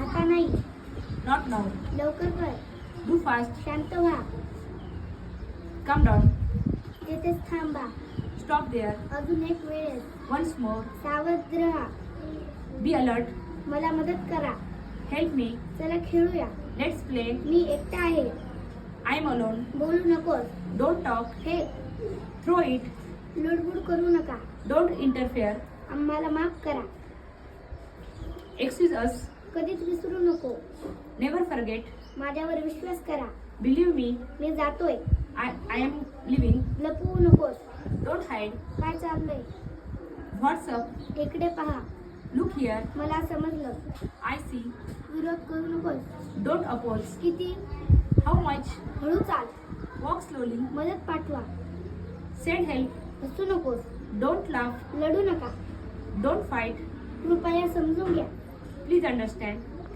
आता नाही. Not now. लवकर कर. Do fast. शांत व्हा. Calm down. तेथेच थांबा. Stop there. अजून एक वेळेस. Once more. सावध राहा. Be alert. मला मदत करा. Help me. चला खेळूया. Let's play. मी एकटा आहे. I'm alone. बोलू नकोस. Don't talk. हे Throw it. लुडबुड करू नका. Don't interfere. आम्हाला माफ करा. Excuse us. कधीच विसरू नको. Never forget. माझ्यावर विश्वास करा. Believe me. मी जातोय. I am leaving. लपवू नकोस. Don't hide. काय चाललंय? What's up? इकडे पहा. Look here. मला समजलं. I see. विरोध करू नकोस. Don't oppose. किती? How much? हळू चाल. Walk slowly. मदत पाठवा. Send help. हसू नकोस. Don't laugh. लढू नका. Don't fight. कृपया समजून घ्या. Please understand.